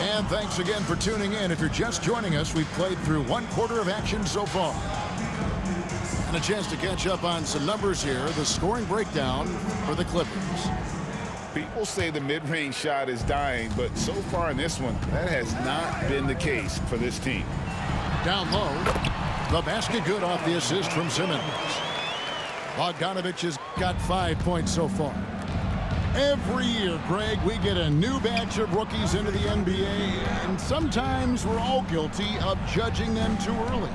And thanks again for tuning in. If you're just joining us, we've played through one quarter of action so far. And a chance to catch up on some numbers here. The scoring breakdown for the Clippers. People say the mid-range shot is dying, but so far in this one, that has not been the case for this team. Down low, the basket good off the assist from Simmons. Bogdanovic has got 5 points so far. Every year, Greg, we get a new batch of rookies into the NBA, and sometimes we're all guilty of judging them too early.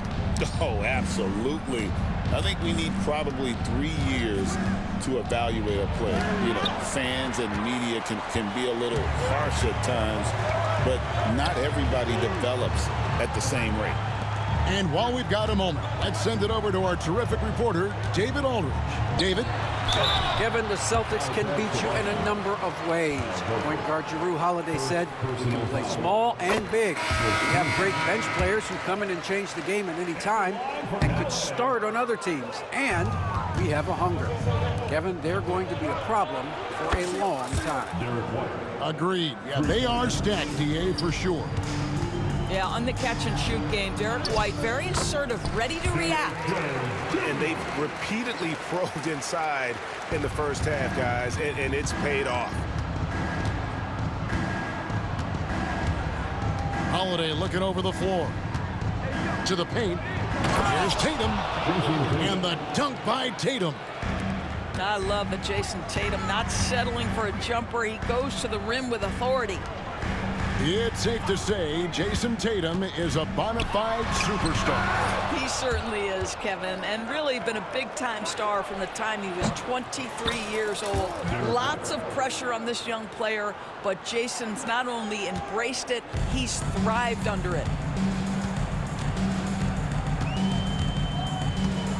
Oh, absolutely. I think we need probably 3 years to evaluate a player. You know, fans and media can be a little harsh at times, but not everybody develops at the same rate. And while we've got a moment, let's send it over to our terrific reporter, David Aldridge. David? Kevin, the Celtics can beat you in a number of ways. Point guard Jrue Holiday said, "We can play small and big. We have great bench players who come in and change the game at any time and could start on other teams. And we have a hunger." Kevin, they're going to be a problem for a long time. Agreed. Yeah, they are stacked, DA, for sure. Yeah, on the catch-and-shoot game, Derek White, very assertive, ready to react. And they've repeatedly probed inside in the first half, guys, and it's paid off. Holiday looking over the floor. To the paint. Here's Tatum. And the dunk by Tatum. I love it, Jason Tatum not settling for a jumper. He goes to the rim with authority. It's safe to say Jason Tatum is a bona fide superstar. He certainly is, Kevin, and really been a big-time star from the time he was 23 years old. Lots of pressure on this young player, but Jason's not only embraced it, he's thrived under it.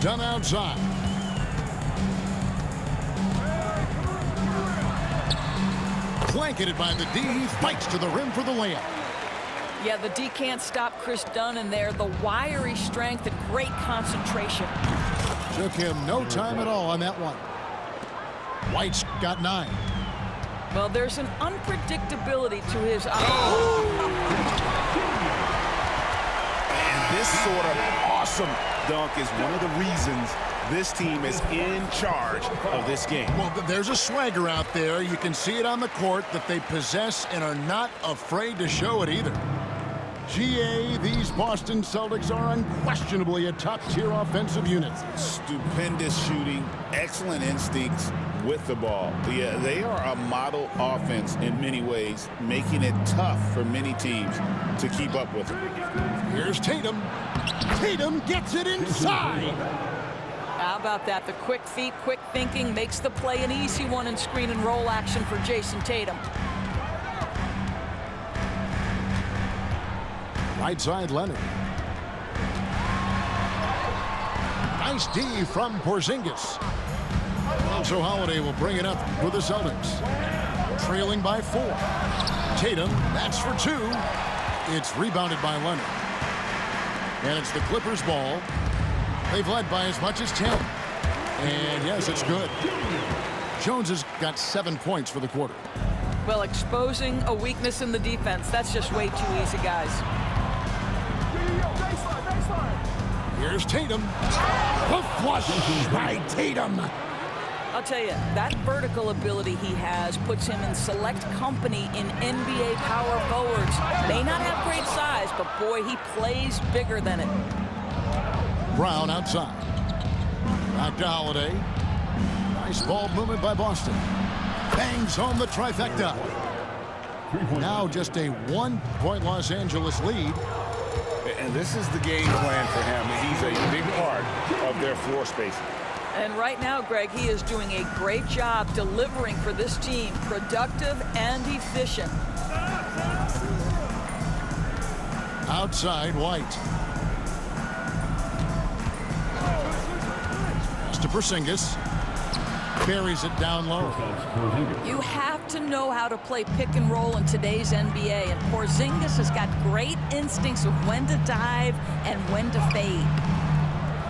Done outside. Blanketed by the D, fights to the rim for the layup. Yeah, the D can't stop Chris Dunn in there. The wiry strength and great concentration. Took him no time at all on that one. White's got 9. Well, there's an unpredictability to his And this sort of awesome dunk is one of the reasons this team is in charge of this game. Well, there's a swagger out there. You can see it on the court that they possess and are not afraid to show it either. GA, these Boston Celtics are unquestionably a top-tier offensive unit. Stupendous shooting, excellent instincts with the ball. Yeah, they are a model offense in many ways, making it tough for many teams to keep up with them. Here's Tatum. Tatum gets it inside. How about that? The quick feet, quick thinking makes the play an easy one in screen and roll action for Jason Tatum. Right side, Leonard. Nice D from Porzingis. So Holiday will bring it up for the Celtics. Trailing by 4. Tatum, that's for 2. It's rebounded by Leonard. And it's the Clippers' ball. They've led by as much as 10. And yes, it's good. Jones has got 7 points for the quarter. Well, exposing a weakness in the defense, that's just way too easy, guys. Here's Tatum. The flush by Tatum. I'll tell you, that vertical ability he has puts him in select company in NBA power forwards. May not have great size, but boy, he plays bigger than it. Brown outside. Back to Holiday. Nice ball movement by Boston. Bangs home the trifecta. Now just a 1-point Los Angeles lead. And this is the game plan for him. He's a big part of their floor spacing. And right now, Greg, he is doing a great job delivering for this team, productive and efficient. Outside, White. Pass to Porzingis. Buries it down low. You have to know how to play pick and roll in today's NBA, and Porzingis has got great instincts of when to dive and when to fade.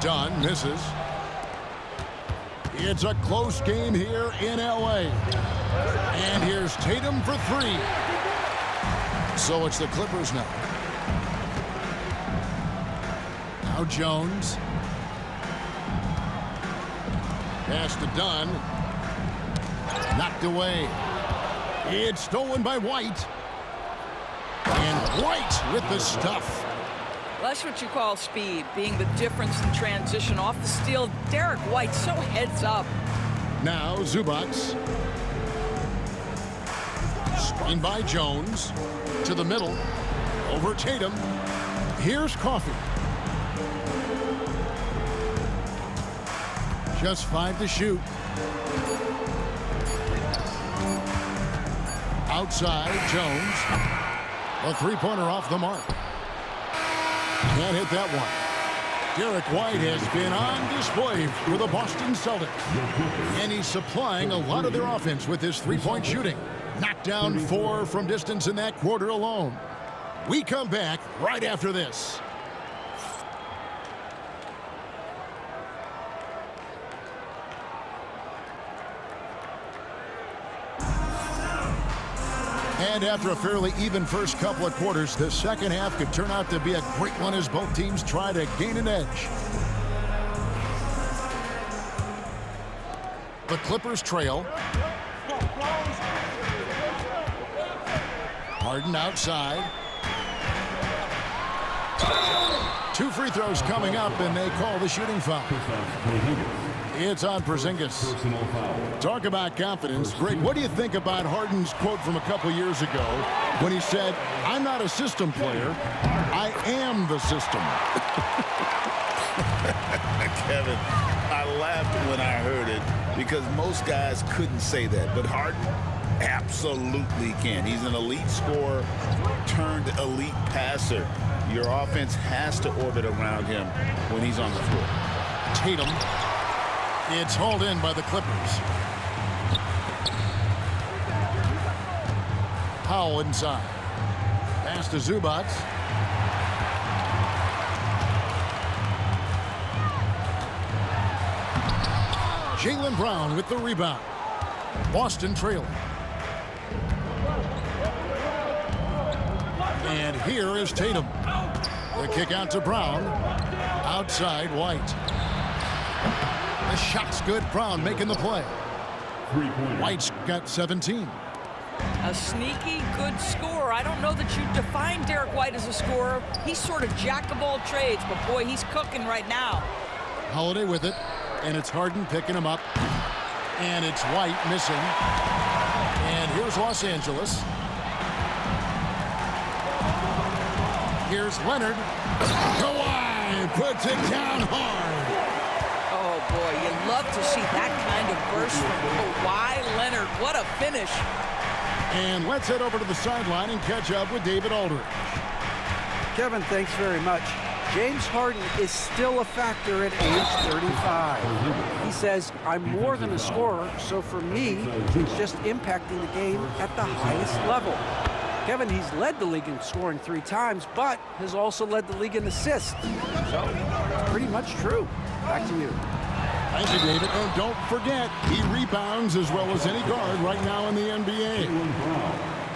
Dunn misses. It's a close game here in LA. And here's Tatum for 3. So it's the Clippers now. Now Jones. Pass to Dunn. Knocked away. It's stolen by White. And White with the stuff. That's what you call speed, being the difference in transition. Off the steal, Derek White so heads up. Now Zubac. Screen by Jones. To the middle. Over Tatum. Here's Coffey. Just 5 to shoot. Outside, Jones. A three-pointer off the mark. Can't hit that one. Derek White has been on display for the Boston Celtics. And he's supplying a lot of their offense with his three-point shooting. Knocked down 4 from distance in that quarter alone. We come back right after this. And after a fairly even first couple of quarters, the second half could turn out to be a great one as both teams try to gain an edge. The Clippers trail. Harden outside. 2 free throws coming up, and they call the shooting foul. It's on Porzingis. Talk about confidence. Greg, what do you think about Harden's quote from a couple years ago when he said, "I'm not a system player, I am the system"? Kevin, I laughed when I heard it because most guys couldn't say that, but Harden absolutely can. He's an elite scorer turned elite passer. Your offense has to orbit around him when he's on the floor. Tatum. It's hauled in by the Clippers. Powell inside. Pass to Zubac. Jaylen Brown with the rebound. Boston trailing. And here is Tatum. The kick out to Brown. Outside, White. The shot's good. Brown making the play. White's got 17. A sneaky good scorer. I don't know that you define Derek White as a scorer. He's sort of jack of all trades, but boy, he's cooking right now. Holiday with it, and it's Harden picking him up. And it's White missing. And here's Los Angeles. Here's Leonard. Kawhi puts it down hard. Oh, boy, you love to see that kind of burst from Kawhi Leonard. What a finish. And let's head over to the sideline and catch up with David Aldridge. Kevin, thanks very much. James Harden is still a factor at age 35. He says, "I'm more than a scorer, so for me, it's just impacting the game at the highest level." Kevin, he's led the league in scoring 3 times, but has also led the league in assists. So, it's pretty much true. Back to you. Thank you, David. And don't forget, he rebounds as well as any guard right now in the NBA.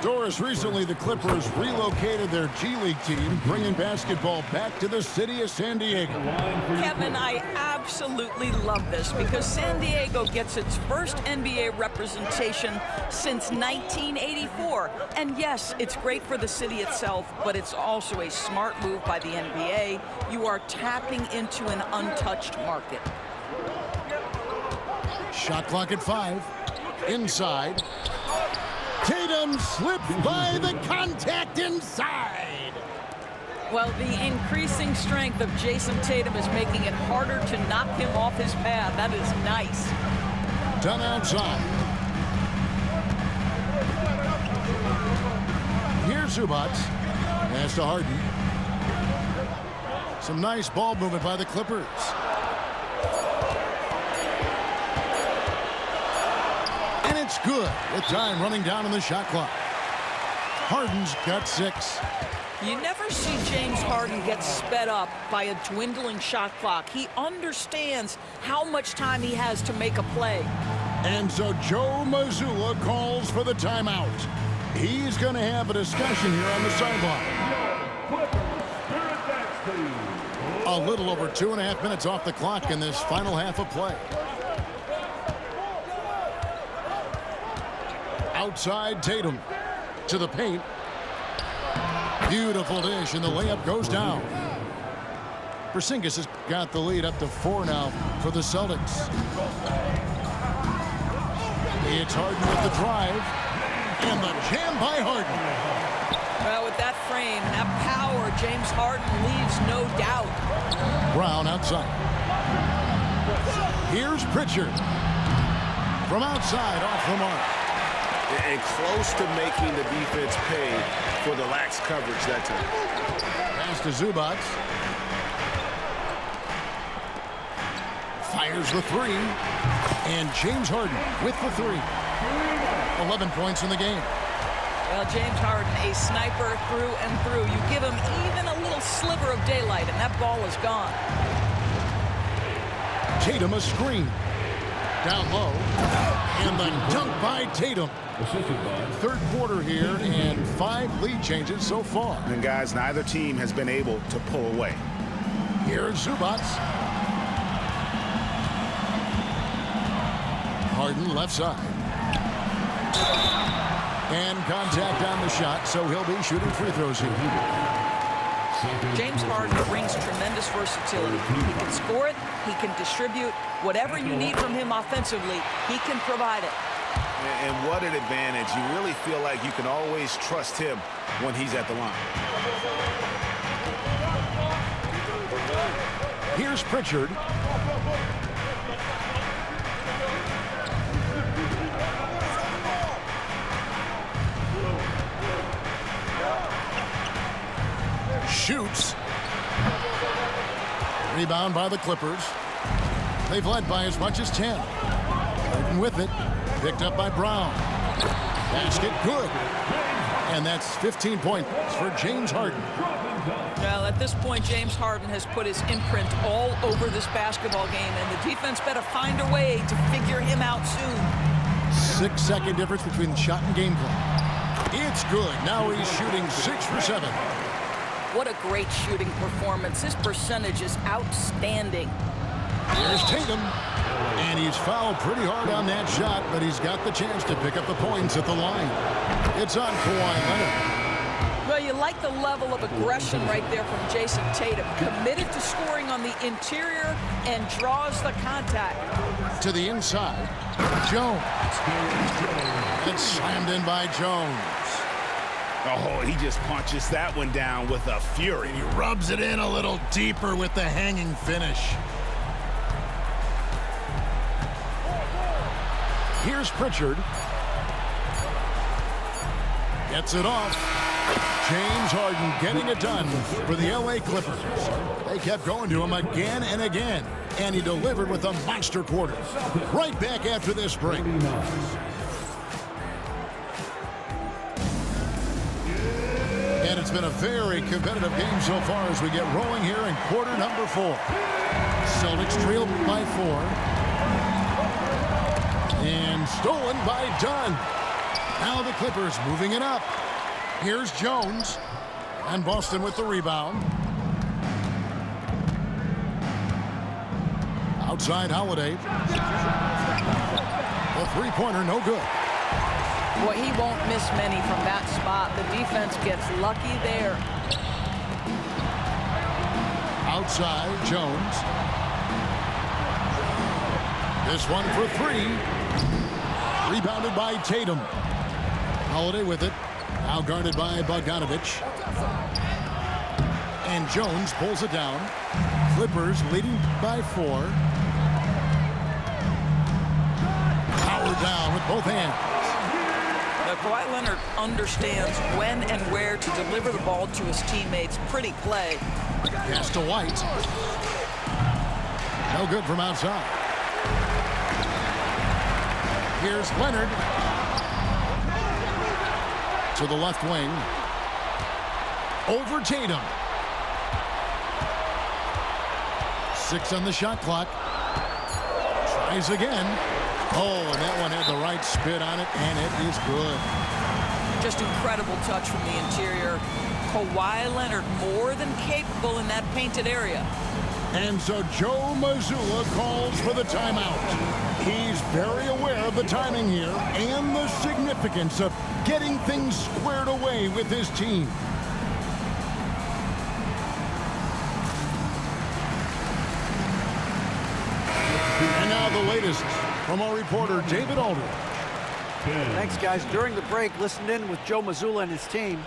Doris, recently the Clippers relocated their G League team, bringing basketball back to the city of San Diego. Kevin, I absolutely love this because San Diego gets its first NBA representation since 1984. And yes, it's great for the city itself, but it's also a smart move by the NBA. You are tapping into an untouched market. Shot clock at 5. Inside. Tatum slips by the contact inside. Well, the increasing strength of Jason Tatum is making it harder to knock him off his path. That is nice. Done outside. Here's Zubac. Pass to Harden. Some nice ball movement by the Clippers. And it's good with time running down on the shot clock. Harden's got 6. You never see James Harden get sped up by a dwindling shot clock. He understands how much time he has to make a play. And so Joe Mazzulla calls for the timeout. He's going to have a discussion here on the sideline. A little over 2.5 minutes off the clock in this final half of play. Outside Tatum to the paint. Beautiful dish, and the layup goes down. Porzingis has got the lead up to 4 now for the Celtics. It's Harden with the drive, and the jam by Harden. Well, with that frame, that power, James Harden leaves no doubt. Brown outside. Here's Pritchard. From outside, off the mark. And close to making the defense pay for the lax coverage that time. Pass to Zubac. Fires the 3. And James Harden with the 3. 11 points in the game. Well, James Harden, a sniper through and through. You give him even a little sliver of daylight, and that ball is gone. Tatum a screen. Down low. And the dunk by Tatum. Third quarter here, and 5 lead changes so far. And guys, neither team has been able to pull away. Here's Zubac. Harden left side. And contact on the shot, so he'll be shooting free throws here. James Harden brings tremendous versatility. He can score it, he can distribute. Whatever you need from him offensively, he can provide it. And what an advantage. You really feel like you can always trust him when he's at the line. Here's Pritchard. Shoots. Rebound by the Clippers. They've led by as much as 10. Harden with it. Picked up by Brown. Basket good. And that's 15 points for James Harden. Well, at this point, James Harden has put his imprint all over this basketball game, and the defense better find a way to figure him out soon. 6-second difference between shot and game clock. It's good. Now he's shooting 6 for 7. What a great shooting performance. His percentage is outstanding. Here's Tatum. And he's fouled pretty hard on that shot, but he's got the chance to pick up the points at the line. It's on Kawhi Leonard. Well, you like the level of aggression right there from Jason Tatum. Committed to scoring on the interior and draws the contact. To the inside. Jones. It's slammed in by Jones. Oh, he just punches that one down with a fury. He rubs it in a little deeper with the hanging finish. Here's Pritchard. Gets it off. James Harden getting it done for the LA Clippers. They kept going to him again and again, and he delivered with a monster quarter. Right back after this break. And it's been a very competitive game so far as we get rolling here in quarter number 4. Celtics trailed by 4. And stolen by Dunn. Now the Clippers moving it up. Here's Jones. And Boston with the rebound. Outside Holiday. The three-pointer, no good. Boy, he won't miss many from that spot. The defense gets lucky there. Outside, Jones. This one for 3. Rebounded by Tatum. Holiday with it. Now guarded by Bogdanovich. And Jones pulls it down. Clippers leading by 4. Powered down with both hands. Now, Kawhi Leonard understands when and where to deliver the ball to his teammates. Pretty play. Pass to White. No good from outside. Here's Leonard. To the left wing. Over Tatum. 6 on the shot clock. Tries again. Oh, and that one had the right spin on it, and it is good. Just incredible touch from the interior. Kawhi Leonard more than capable in that painted area. And so Joe Mazzulla calls for the timeout. He's very aware of the timing here and the significance of getting things squared away with his team. And now the latest from our reporter, David Aldridge. Thanks, guys. During the break, listened in with Joe Mazzulla and his team.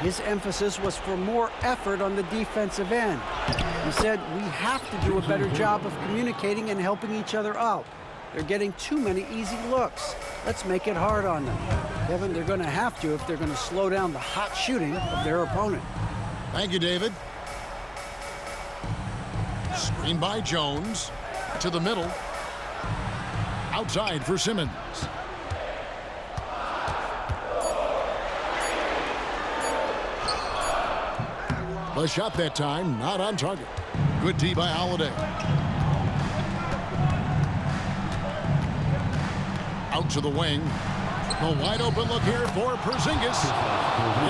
His emphasis was for more effort on the defensive end. He said, we have to do a better job of communicating and helping each other out. They're getting too many easy looks. Let's make it hard on them. Kevin, they're going to have to if they're going to slow down the hot shooting of their opponent. Thank you, David. Screen by Jones. To the middle. Outside for Simmons. The shot that time, not on target. Good D by Holiday. Out to the wing. A wide open look here for Porzingis.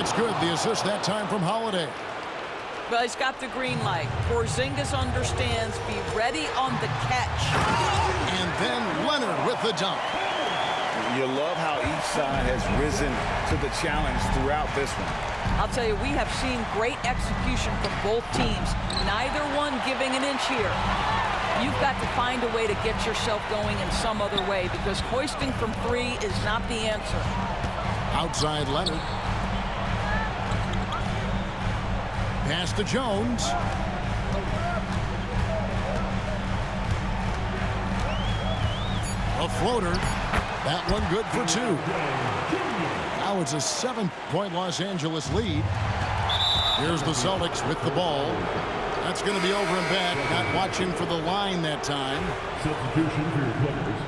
It's good. The assist that time from Holiday. Well, he's got the green light. Porzingis understands. Be ready on the catch. And then Leonard with the dunk. You love how each side has risen to the challenge throughout this one. I'll tell you, we have seen great execution from both teams. Neither one giving an inch here. You've got to find a way to get yourself going in some other way because hoisting from three is not the answer. Outside Leonard. Pass to Jones. A floater. That one good for two. Now it's a 7-point Los Angeles lead. Here's the Celtics with the ball. That's going to be over and back. Not watching for the line that time. Substitution for your players.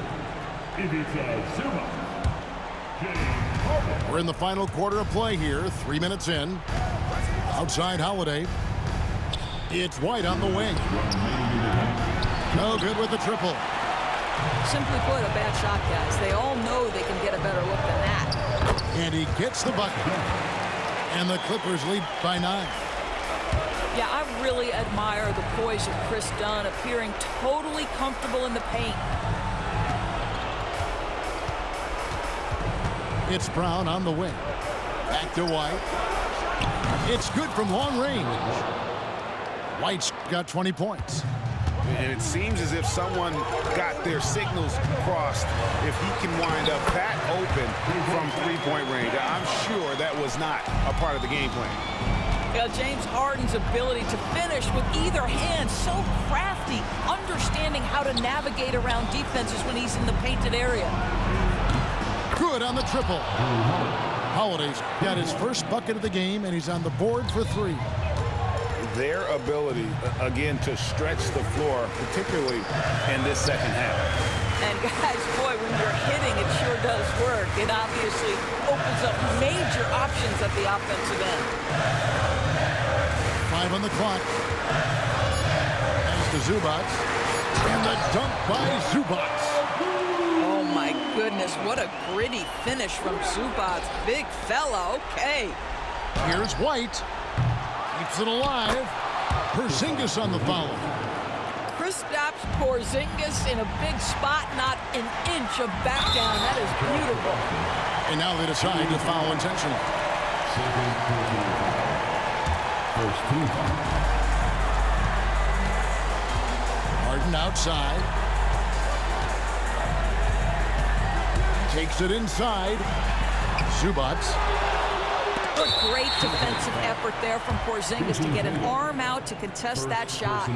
James. We're in the final quarter of play here. 3 minutes in. Outside Holiday. It's White on the wing. No good with the triple. Simply put, a bad shot, guys. They all know they can get a better look than that. And he gets the bucket. And the Clippers lead by 9. Yeah, I really admire the poise of Chris Dunn, appearing totally comfortable in the paint. It's Brown on the wing. Back to White. It's good from long range. White's got 20 points. And it seems as if someone got their signals crossed if he can wind up that open from three-point range. I'm sure that was not a part of the game plan. Yeah, James Harden's ability to finish with either hand, so crafty, understanding how to navigate around defenses when he's in the painted area. Good on the triple. Holiday's got his first bucket of the game, and he's on the board for 3. Their ability, again, to stretch the floor, particularly in this second half. And guys, boy, when you're hitting, it sure does work. It obviously opens up major options at the offensive end. 5 on the clock. Pass to Zubac. And the dunk by Zubac. Oh, my goodness. What a gritty finish from Zubac. Big fella. Okay. Here's White. Keeps it alive. Porzingis on the foul. Kristaps Porzingis in a big spot, not an inch of back down. That is beautiful. And now they decide to foul intentionally. First team. Harden outside. Takes it inside. Zubac. A great defensive effort there from Porzingis to get an arm out to contest that shot.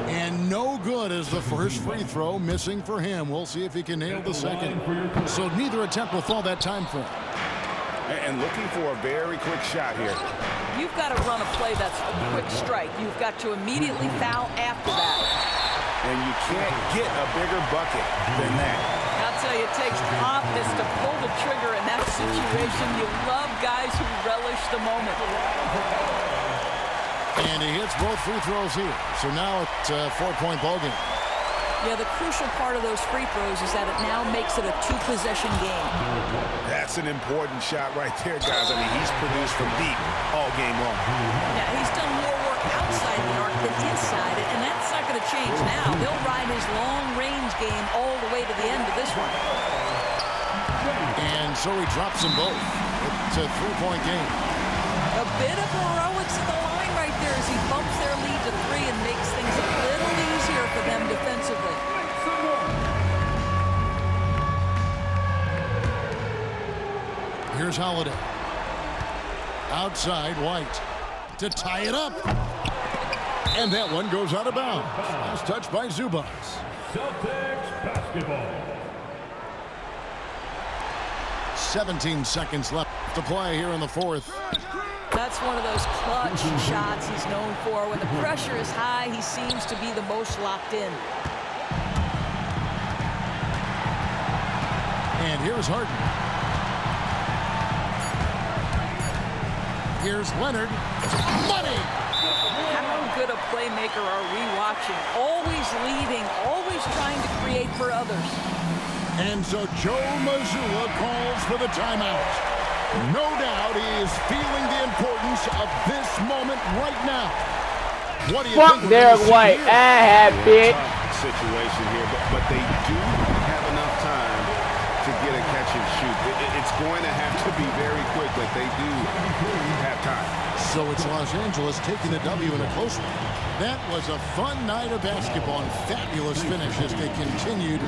And no good as the first free throw, missing for him. We'll see if he can nail the second. So neither attempt will fall that time for him. And looking for a very quick shot here. You've got to run a play that's a quick strike. You've got to immediately foul after that. And you can't get a bigger bucket than that. I'll tell you, it takes confidence to pull the trigger in that situation. You love guys who relish the moment. And he hits both free throws here. So now it's a 4-point ball game. Yeah, the crucial part of those free throws is that it now makes it a two-possession game. That's an important shot right there, guys. I mean, he's produced from deep all game long. Yeah, he's done more work outside the arc than inside it, and that's not going to change now. He'll ride his long-range game all the way to the end of this one. And so he drops them both. It's a three-point game. A bit of heroics in the line right there as he bumps their lead to 3 and makes things a little easier for them defensively. Here's Holiday. Outside, White to tie it up. And that one goes out of bounds. Last touch by Zubac. Celtics basketball. 17 seconds left to play here in the fourth. That's one of those clutch shots he's known for. When the pressure is high, he seems to be the most locked in. And here's Harden. Here's Leonard. Money! How good a playmaker are we watching? Always leading, always trying to create for others. And so Joe Mazzulla calls for the timeout. No doubt he is feeling the importance of this moment right now. What do you think? Derek White. Bitch. Tough situation here, but they do have enough time to get a catch and shoot. It's going to have to be very quick, but they do have time. So it's Los Angeles taking the W in a close one. That was a fun night of basketball and fabulous finish as they continued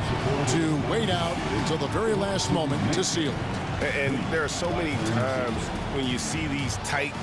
to wait out until the very last moment to seal it. And there are so many times when you see these tight